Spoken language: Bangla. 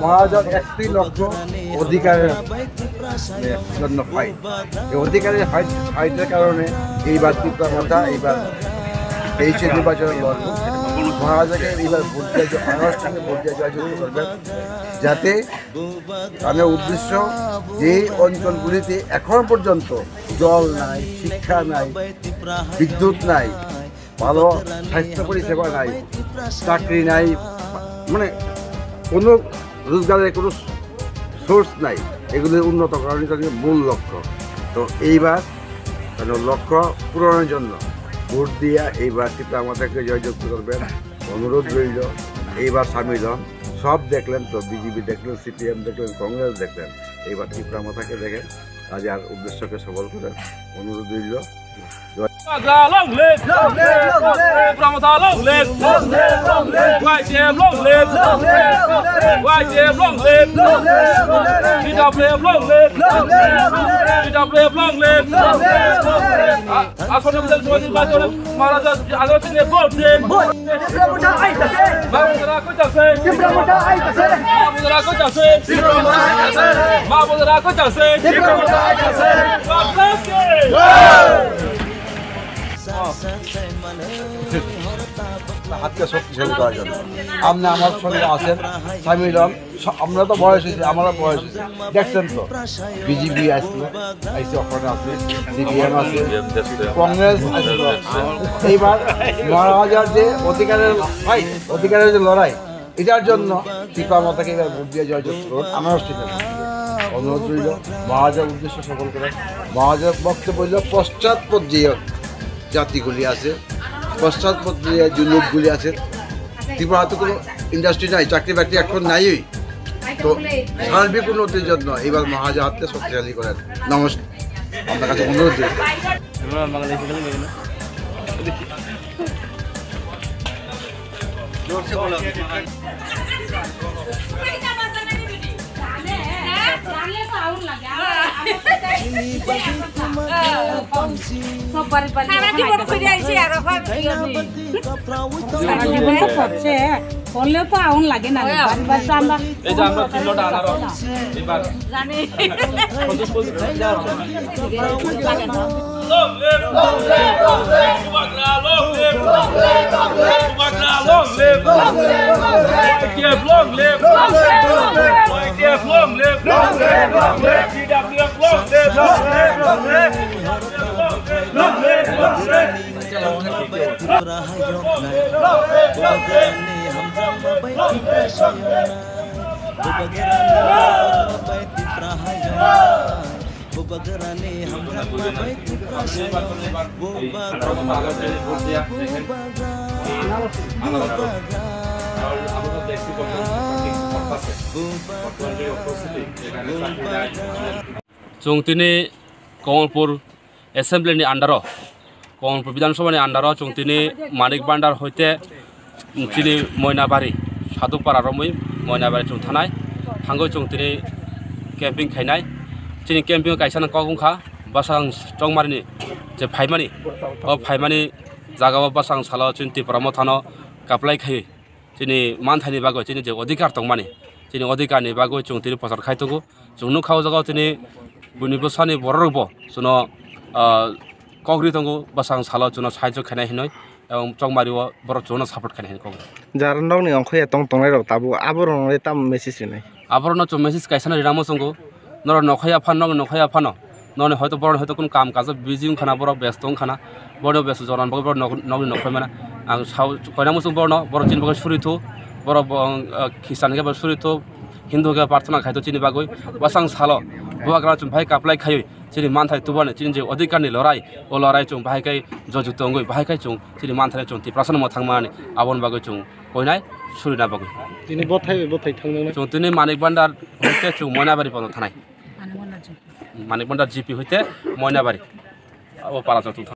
মহাজন একটি লক্ষ্য অধিকারের জন্য ফাইট। এই অধিকারের ফাইটের কারণে এইবার ত্রিপুরা মাথা এইবার 23 নির্বাচনে লড়ব। মহারাজাকে এইবার আনুষ্ঠানিক ভোট দিয়ে জয়যুক্ত করবেন, যাতে তাদের উদ্দেশ্য যে অঞ্চলগুলিতে এখন পর্যন্ত জল নাই, শিক্ষা নাই, বিদ্যুৎ নাই, ভালো স্বাস্থ্য পরিষেবা নাই, চাকরি নাই, মানে কোনো রোজগারের কোনো সোর্স নাই, এগুলির উন্নত করার মূল লক্ষ্য। তো এইবার লক্ষ্য পূরণের জন্য ভোট দিয়া এইবার ত্রিপুরা মাতাকে জয়যুক্ত করবেন অনুরোধ রইল। এইবার সামিল হন। সব দেখলেন তো, বিজেপি দেখলেন, সিপিএম দেখলেন, কংগ্রেস দেখলেন, এইবার ত্রিপুরা মাতাকে দেখেন, আজ আর উদ্দেশ্যকে সফল করেন অনুরোধ রইল। হাতকে শক্তিশালী করার জন্য আপনি আমার সঙ্গে আছেন, সামিল হন। আমরা তো বয়স হয়েছে, আমারও বয়স হয়েছে, দেখছেন তো বিজেপি আসলো, ওখানে আছে, সিপিএম আছে, কংগ্রেস আসলো। এইবার মহারাজার যে অধিকারের যে লড়াই, এটার জন্য ত্রিপুরা মাতাকে এবার ভোট দিয়ে জয়যুক্ত করুন। আমারও ঠিক আছে, অনুরোধ রইল মহারাজার উদ্দেশ্য সফল করেন। মহারাজার বক্তব্য হইল পশ্চাৎপদ যে জাতিগুলি আছে, পশ্চাৎপদ যে লোকগুলি আছে, ত্রিপুরাতে কোনো ইন্ডাস্ট্রি নাই, চাকরি বাকরি এখন নাই। তো সার্বিক উন্নতির জন্য এবার মহারাজা হাতকে শক্তিশালী করেন। নমস্কার, আপনার কাছে অনুরোধ রইল। করলেও তো আউন লাগে না, চৌতিনি কমলপুর এসেম্বলিনি আন্ডার, কমলপুর বিধানসভাनि আন্ডাर চৌতিনি মানিক बान्डार হইতে চিনি ময়নাবাড়ি সাধুপাড়া রমই ময়নাবাড়ি চৌ থানায় হাঙ্গৈ চৌতিনি ক্যাম্পিং খাইনাই চিনি ক্যাম্পিং কাইসানা কগংখা বাসাং চংমারিনি যে ফাইমানি ও ফাইমানি জাগাও বাসাং সালো চিনি ত্রিপুরা থানো কাপ্লাই খাই চিনি মানথাইনি বাগৈ চিনি যে অধিকার তংমানি চিনি অধিকারনি বাগৈ চৌতিনি প্রচার খাইতগো চৌनु খাও জাগাও চিনি বনিবো সানি বড়রব চুনো কগ্রি তঙ্গো বাসাং সালো চুনো সাহায্য খাইনাই হিনই এবং চংমারিও বড় চৌনো সাপোর্ট খাইনাই হিন কগ্রি জারন্দং নি অংখয়া তং তংলাই রব তাবু আবরণ তাম মেসেজ নাই আবরণ চ মেসেজ কাইসানা রিরামো চংগো নর নখয়া ফানো ননে হয়তো বড় হয়তো কোন কাম কাজ বিজি খানা বড় ব্যস্ত খানা বড় ব্যস্ত জরান বড় নগরি নখয় মানে আং সাউ কয়না মুসুং বড় চিন বগৈ সুরিথু বড় খ্রিস্টান কে সুরিথু হিন্দু কে প্রার্থনা খাইতো চিনি বাগৈ বাসাং সালো বুয়াগ্রা চুম ভাই কাপ্লাই খাই চিনি মানথাই তুবানে চিনি যে অধিকারনি লড়াই ও লড়াই চুং ভাইকাই জয়যুক্ত অঙ্গই ভাইকাই চুং চিনি মানথাই চুং ত্রিপ্রাসন মো থাংমানি আবন বাগৈ চুং কইনাই সুরিনা বাগৈ তিনি বথাই থাংনো চুং তিনি মানিক बान्डार হইতে চুং ময়নাবাড়ি পর্যন্ত থানায় মানিক बान्डार জিপি হইতে ময়নাবাড়ি ও পারা